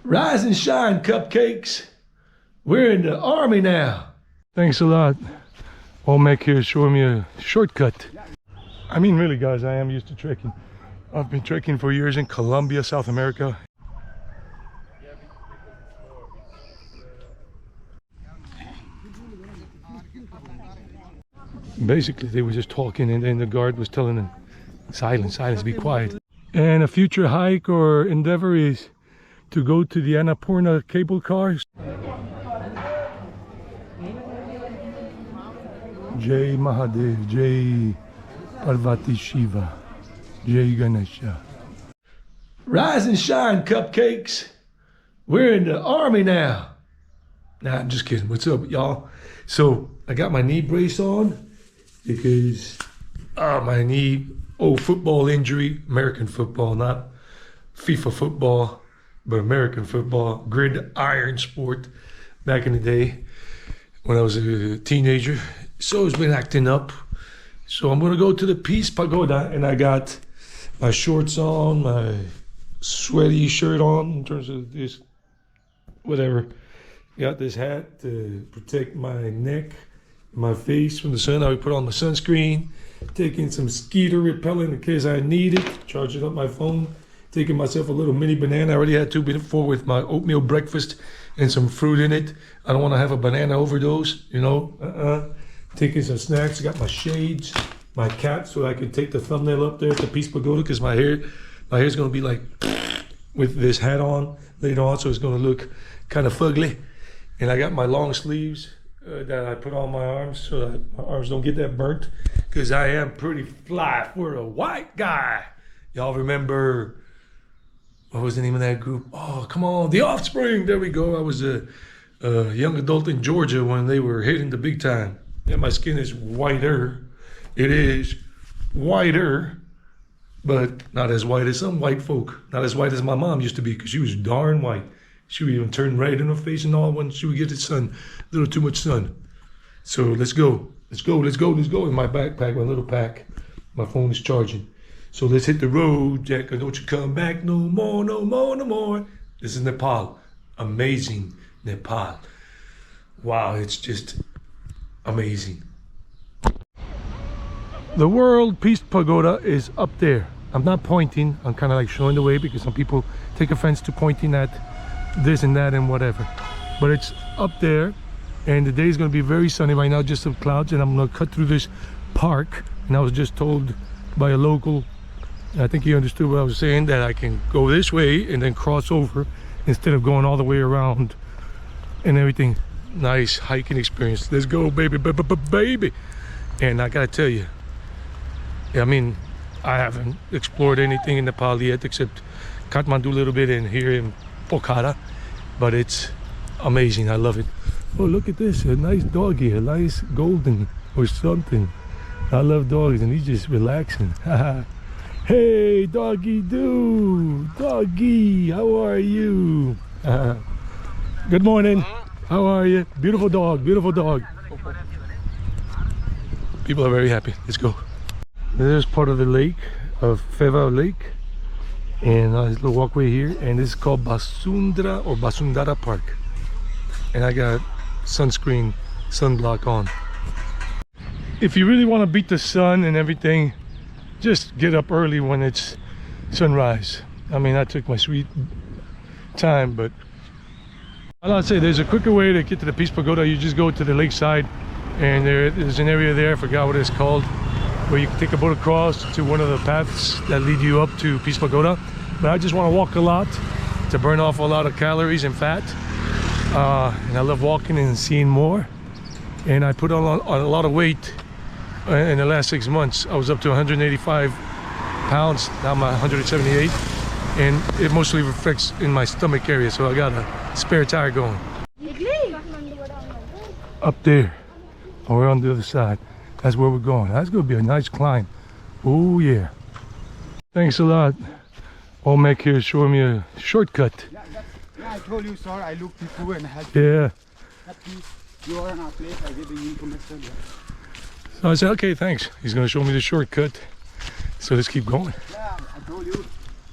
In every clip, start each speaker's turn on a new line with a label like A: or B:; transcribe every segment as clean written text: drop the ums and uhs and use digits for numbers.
A: Rise and shine, cupcakes. We're in the army now. Thanks a lot. Olmec here is showing me a shortcut. I mean, really, guys, I am used to trekking. I've been trekking for years in Colombia, South America. Basically, they were just talking, and then the guard was telling them, silence, silence, be quiet. And a future hike or endeavor is to go to the Annapurna cable cars. Jai Mahadev, Jai Parvati Shiva, Jai Ganesha. Rise and shine, cupcakes. We're in the army now. Nah, I'm just kidding. What's up, y'all? So I got my knee brace on because my knee, football injury, American football, not FIFA football, but American football, gridiron sport back in the day when I was a teenager. So it's been acting up. So I'm gonna go to the Peace Pagoda, and I got my shorts on, my sweaty shirt on in terms of this, whatever. Got this hat to protect my neck, my face from the sun. I put on the sunscreen, taking some mosquito repellent in case I need it, charging up my phone, taking myself a little mini banana. I already had two before with my oatmeal breakfast and some fruit in it. I don't want to have a banana overdose, you know. Taking some snacks. Got my shades, my cap, so I can take the thumbnail up there at the Peace Pagoda, because my hair's gonna be like with this hat on later on, so it's gonna look kind of fugly. And I got my long sleeves that I put on my arms so that my arms don't get that burnt, because I am pretty fly for a white guy. Y'all remember, what was the name of that group? Oh, come on, The Offspring. There we go. I was a young adult in Georgia when they were hitting the big time. Yeah, my skin is whiter. It is whiter, but not as white as some white folk. Not as white as my mom used to be, because she was darn white. She would even turn red in her face and all when she would get the sun, a little too much sun. So let's go. Let's go, let's go, let's go. In my backpack, my little pack, my phone is charging. So let's hit the road, Jack. Don't you come back no more, no more, no more. This is Nepal. Amazing Nepal. Wow, it's just amazing. The World Peace Pagoda is up there. I'm not pointing, I'm kind of like showing the way, because some people take offense to pointing at this and that and whatever. But it's up there, and the day is going to be very sunny right now, just some clouds, and I'm going to cut through this park. And I was just told by a local, I think he understood what I was saying, that I can go this way and then cross over instead of going all the way around and everything. Nice hiking experience. Let's go, baby, baby. And I gotta tell you, I mean, I haven't explored anything in Nepal yet except Kathmandu a little bit and here in Pokhara, but it's amazing. I love it. Oh, look at this, a nice doggy, a nice golden or something. I love dogs, and he's just relaxing. Hey, doggy do, doggy, how are you? Good morning. How are you? Beautiful dog, beautiful dog. People are very happy. Let's go. This is part of the lake of Feva Lake, and there's a little walkway here, and this is called Basundra or Basundara Park. And I got sunblock on. If you really want to beat the sun and everything, just get up early when it's sunrise. I mean, I took my sweet time, but I'd say there's a quicker way to get to the Peace Pagoda. You just go to the lakeside, and there's an area there, I forgot what it's called, where you can take a boat across to one of the paths that lead you up to Peace Pagoda. But I just want to walk a lot to burn off a lot of calories and fat. And I love walking and seeing more. And I put on a lot of weight in the last 6 months. I was up to 185 pounds, now I'm at 178. And it mostly reflects in my stomach area, so I got a spare tire going. Up there, or we're on the other side. That's where we're going. That's gonna be a nice climb. Oh yeah. Thanks a lot. Olmec here is showing me a shortcut.
B: Yeah, I told you, sir, I looked before and had you are in our place, I gave you information.
A: So I said, okay, thanks. He's gonna show me the shortcut. So let's keep going.
B: Yeah, I told you,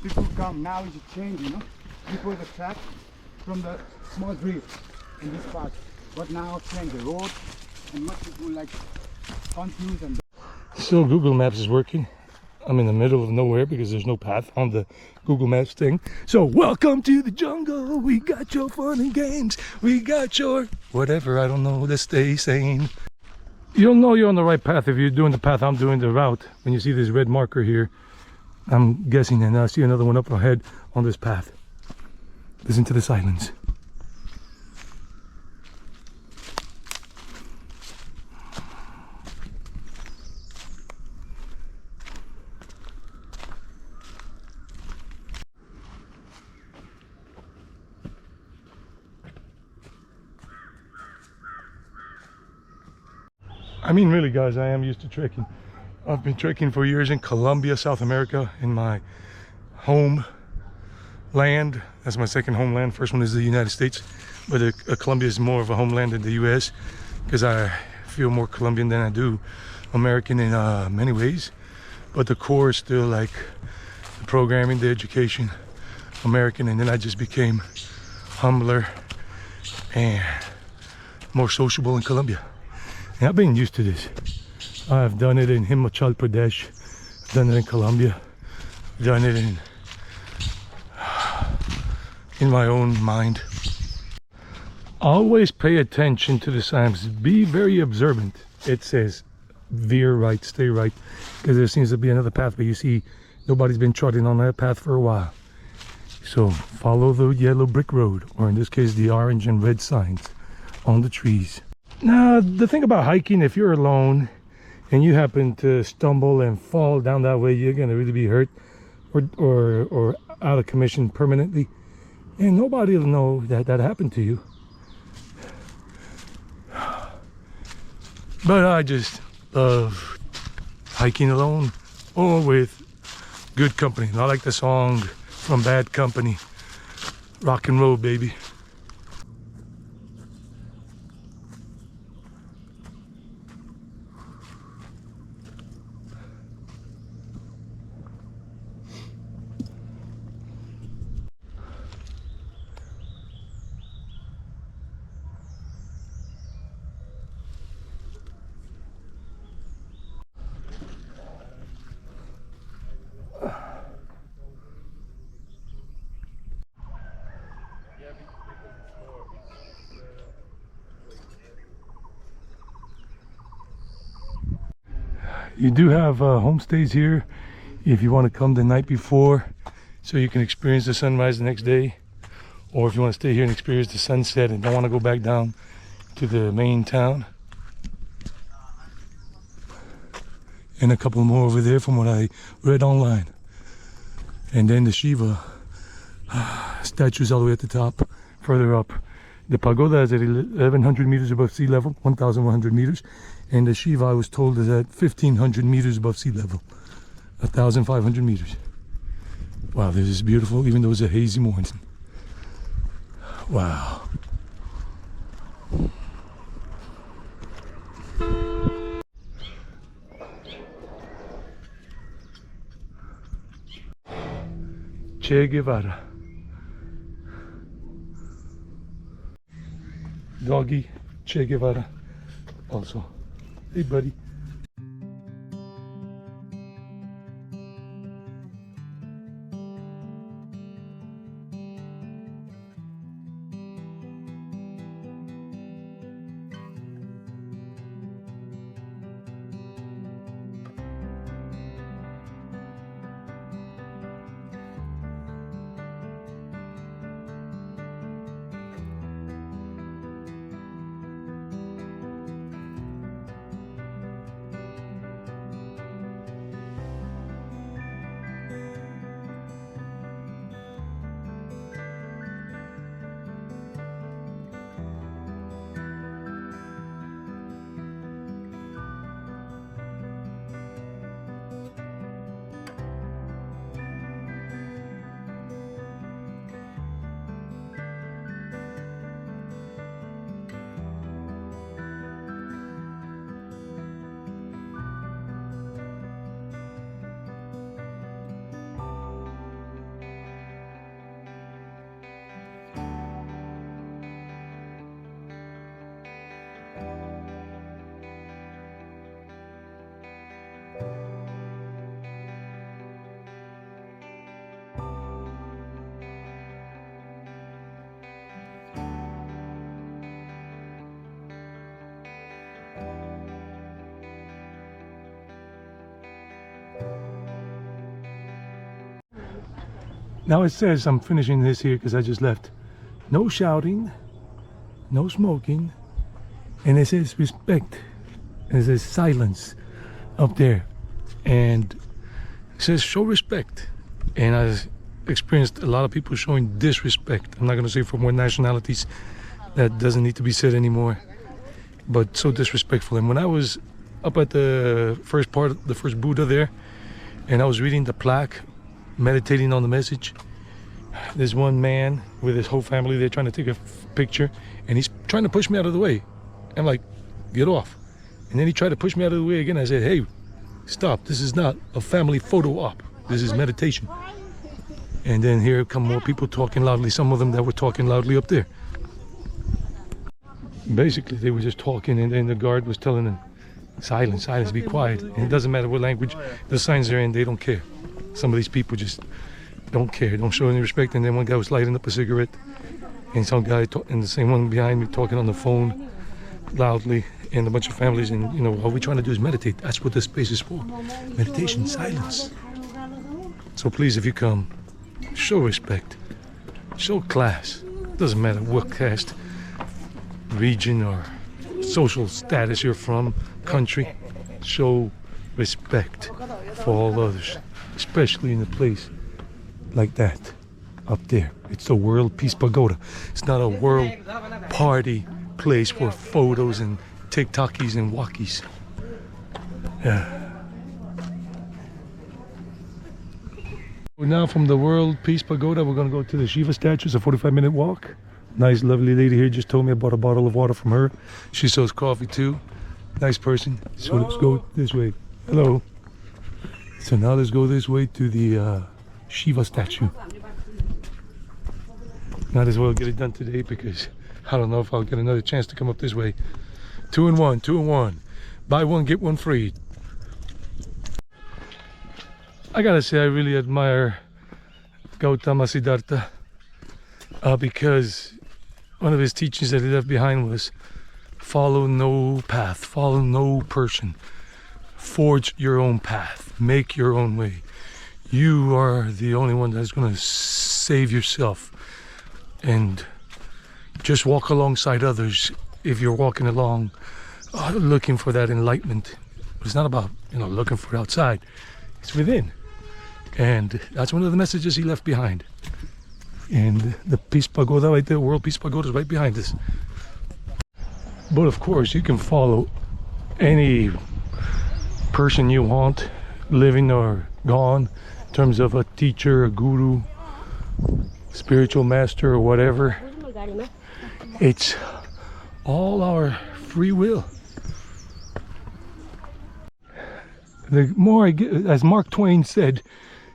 B: people come, now it's a change, you know. Before the track, from the small drift in this part. But now change the road and much people like confused and
A: So Google Maps is working. I'm in the middle of nowhere because there's no path on the Google Maps thing. So welcome to the jungle. We got your fun and games. We got your whatever, I don't know, to stay sane. You'll know you're on the right path if you're doing the path I'm doing, the route. When you see this red marker here, I'm guessing, and I see another one up ahead on this path. Listen to the silence. I mean, really, guys, I am used to trekking. I've been trekking for years in Colombia, South America, in my home land. That's my second homeland. First one is the United States, but Colombia is more of a homeland than the US because I feel more Colombian than I do American in many ways. But the core is still like the programming, the education, American, and then I just became humbler and more sociable in Colombia. And I've been used to this. I've done it in Himachal Pradesh, I've done it in Colombia, I've done it in my own mind. Always pay attention to the signs. Be very observant. It says veer right, stay right, because there seems to be another path, but you see nobody's been trotting on that path for a while. So follow the yellow brick road, or in this case the orange and red signs on the trees. Now, the thing about hiking, if you're alone and you happen to stumble and fall down that way, you're going to really be hurt or out of commission permanently. And nobody will know that that happened to you. But I just love hiking alone or with good company. Not like the song from Bad Company, rock and roll, baby. You do have homestays here if you want to come the night before so you can experience the sunrise the next day, or if you want to stay here and experience the sunset and don't want to go back down to the main town. And a couple more over there from what I read online. And then the Shiva statues all the way at the top, further up. The Pagoda is at 1,100 meters above sea level, 1,100 meters. And the Shiva, I was told, is at 1,500 meters above sea level, 1,500 meters. Wow, this is beautiful, even though it's a hazy morning. Wow. Che Guevara. Doggy Che Guevara also. Hey, buddy. Now it says, I'm finishing this here because I just left, no shouting, no smoking, and it says respect, and it says silence up there, and it says show respect. And I experienced a lot of people showing disrespect. I'm not going to say from what nationalities, that doesn't need to be said anymore, but so disrespectful. And when I was up at the first part, the first Buddha there, and I was reading the plaque, meditating on the message, there's one man with his whole family there trying to take a picture, and he's trying to push me out of the way. I'm like, get off. And then he tried to push me out of the way again. I said, hey, stop, this is not a family photo op, this is meditation. And then here come more people talking loudly, some of them that were talking loudly up there. Basically they were just talking, and then the guard was telling them, silence, silence, be quiet. And it doesn't matter what language the signs are in, they don't care. Some of these people just don't care, don't show any respect. And then one guy was lighting up a cigarette, and some guy and the same one behind me talking on the phone loudly, and a bunch of families. And you know, all we're trying to do is meditate. That's what this space is for, meditation, silence. So please, if you come, show respect, show class. Doesn't matter what caste, region, or social status you're from, country. Show respect for all others, especially in a place like that up there. It's the World Peace Pagoda. It's not a world party place for photos and TikTokies and walkies. Now from the World Peace Pagoda, we're going to go to the Shiva statue. It's a 45-minute walk. Nice, lovely lady here just told me I bought a bottle of water from her. She sells coffee too. Nice person. So let's go this way. Hello. So now let's go this way to the Shiva statue. Might as well get it done today because I don't know if I'll get another chance to come up this way. 2 in 1, 2 in 1. Buy one, get one free. I gotta say, I really admire Gautama Siddhartha because one of his teachings that he left behind was follow no path, follow no person, forge your own path, make your own way. You are the only one that's going to save yourself, and just walk alongside others if you're walking along looking for that enlightenment. It's not about, you know, looking for it outside, it's within. And that's one of the messages he left behind. And the Peace Pagoda right there, World Peace Pagoda, is right behind us. But of course you can follow any person you want, living or gone, in terms of a teacher, a guru, spiritual master, or whatever. It's all our free will. The more I get, as Mark Twain said,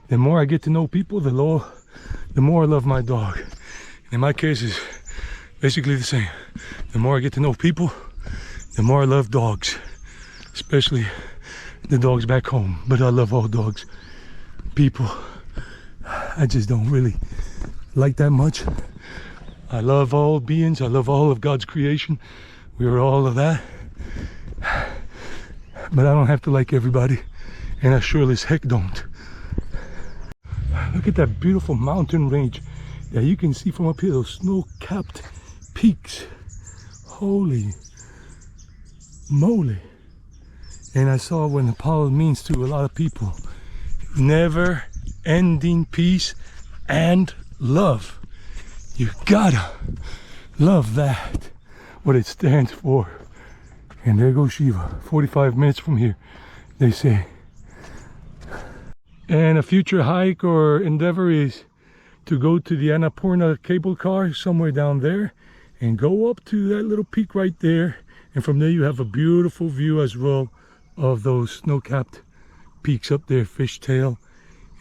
A: the more I get to know people, the more I love my dog. In my case, it's basically the same. The more I get to know people, the more I love dogs, especially the dogs back home. But I love all dogs. People, I just don't really like that much. I love all beings. I love all of God's creation. We are all of that. But I don't have to like everybody, and I sure as heck don't. Look at that beautiful mountain range that you can see from up here, those snow-capped peaks. Holy moly. And I saw what Nepal means to a lot of people. Never-ending peace and love. You gotta love that, what it stands for. And there goes Shiva, 45 minutes from here, they say. And a future hike or endeavor is to go to the Annapurna cable car somewhere down there and go up to that little peak right there. And from there you have a beautiful view as well of those snow-capped peaks up there, Fishtail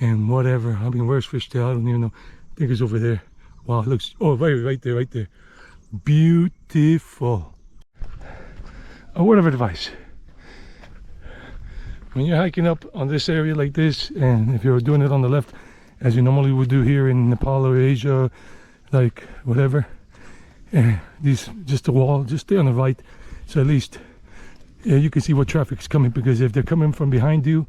A: and whatever. I mean, where's Fishtail? I don't even know. I think it's over there. Wow, it looks, oh, right there, right there. Beautiful. A word of advice. When you're hiking up on this area like this, and if you're doing it on the left, as you normally would do here in Nepal or Asia, like whatever, these, just a wall, just stay on the right, so at least you can see what traffic's coming. Because if they're coming from behind you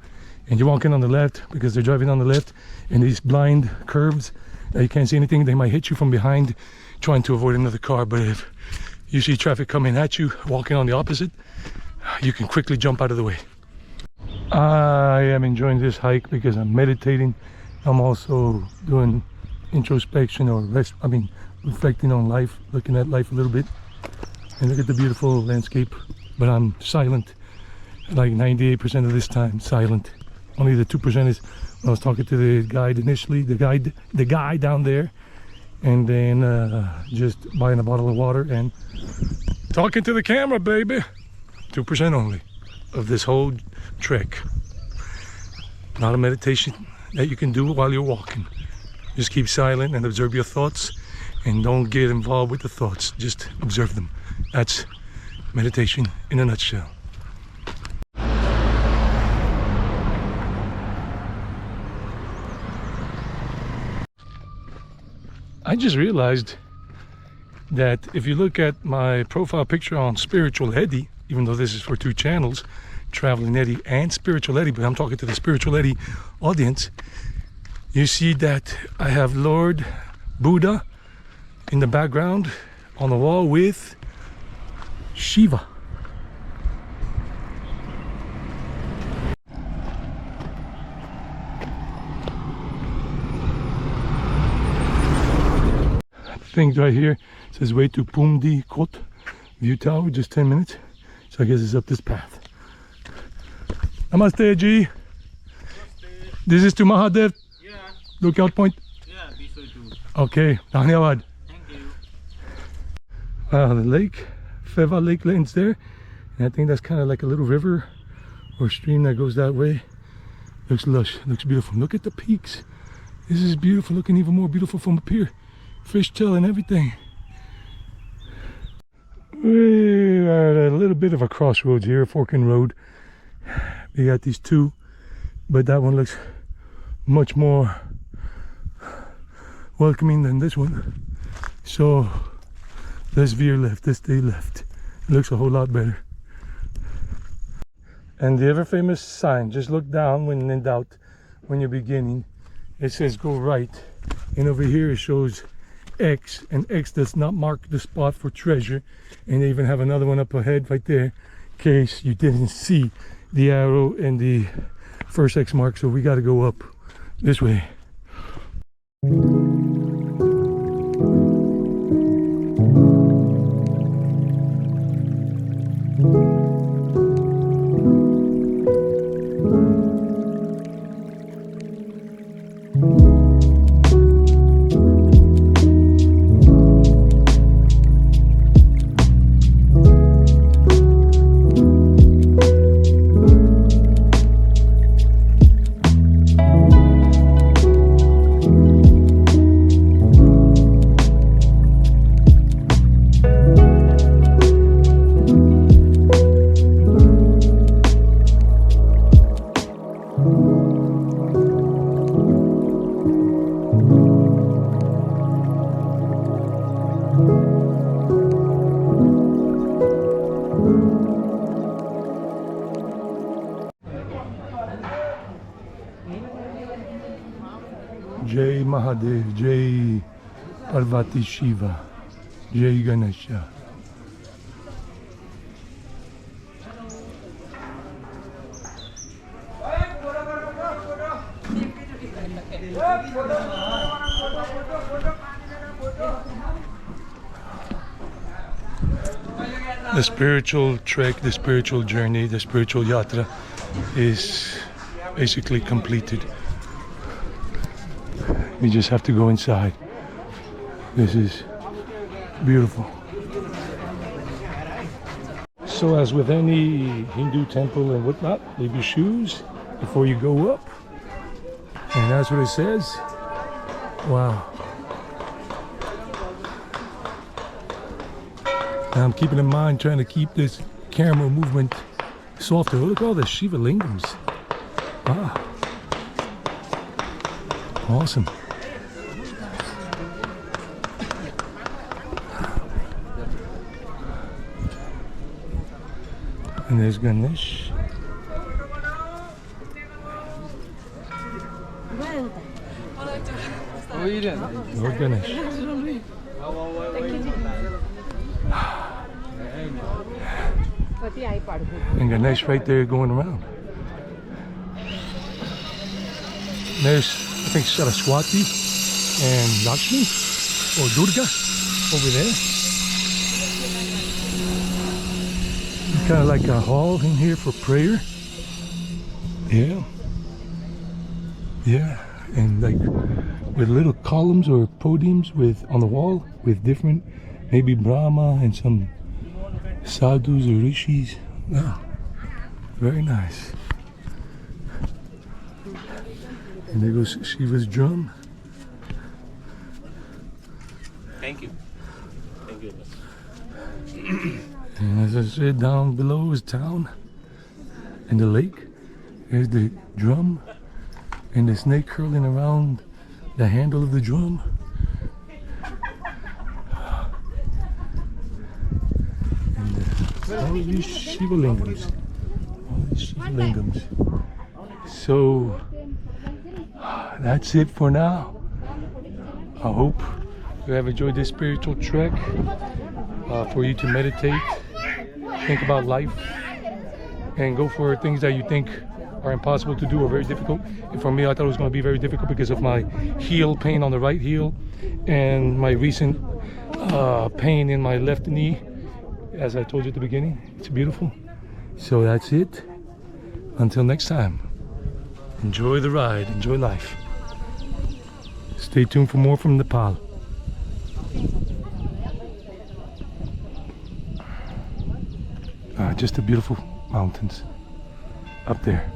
A: and you're walking on the left because they're driving on the left, and these blind curves, that you can't see anything. They might hit you from behind trying to avoid another car, but if you see traffic coming at you, walking on the opposite, you can quickly jump out of the way. I am enjoying this hike because I'm meditating. I'm also doing introspection or reflecting on life, looking at life a little bit, and look at the beautiful landscape. But I'm silent, like 98% of this time, silent. Only the 2% is when I was talking to the guide initially, the guy down there, and then just buying a bottle of water and talking to the camera, baby. 2% only of this whole trek. Not a meditation that you can do while you're walking. Just keep silent and observe your thoughts, and don't get involved with the thoughts. Just observe them. That's meditation in a nutshell. I just realized that if you look at my profile picture on Spiritual Eddie, even though this is for 2 channels, Traveling Eddie and Spiritual Eddie, but I'm talking to the Spiritual Eddie audience, you see that I have Lord Buddha in the background on the wall with Shiva. Things right here says way to Pumdi Kot View Tower, just 10 minutes. So I guess it's up this path. Namaste, Ji. Namaste. This is to Mahadev.
C: Yeah.
A: Lookout point.
C: Yeah, be sure to.
A: Okay, Dhanyawad.
C: Thank you.
A: The lake, Feva Lake lands there. And I think that's kind of like a little river or stream that goes that way. Looks lush, looks beautiful. Look at the peaks. This is beautiful, looking even more beautiful from up here. Fishtail and everything. We are at a little bit of a crossroads here, forking road. We got these 2, but that one looks much more welcoming than this one. So let's veer left, let's stay left. It looks a whole lot better. And the ever famous sign, just look down when in doubt, when you're beginning. It says go right, and over here it shows X, and X does not mark the spot for treasure. And they even have another one up ahead right there in case you didn't see the arrow and the first X mark. So we got to go up this way. Jai Mahadev, Jai Parvati Shiva, Jai Ganesha. The spiritual trek, the spiritual journey, the spiritual yatra is basically completed. We just have to go inside. This is beautiful. So as with any Hindu temple and whatnot, leave your shoes before you go up. And that's what it says. Wow. Now I'm keeping in mind trying to keep this camera movement softer. Look at all the Shiva lingams. Wow. Awesome. And there's Ganesh. Lord Ganesh. And Ganesh right there going around. There's, I think, Saraswati and Lakshmi or Durga over there. Kind of like a hall in here for prayer. Yeah. Yeah. And like with little columns or podiums with on the wall with different, maybe Brahma and some sadhus or rishis. Oh, very nice. And there goes Shiva's drum.
C: Thank you. Thank you.
A: And as I said, down below is town and the lake. There's the drum and the snake curling around the handle of the drum. And all these Shiva lingams. All these Shiva lingams. So that's it for now. I hope you have enjoyed this spiritual trek for you to meditate, think about life, and go for things that you think are impossible to do or very difficult. And for me, I thought it was going to be very difficult because of my heel pain on the right heel and my recent pain in my left knee, as I told you at the beginning. It's beautiful. So that's it. Until next time, enjoy the ride, enjoy life. Stay tuned for more from Nepal. Just the beautiful mountains up there.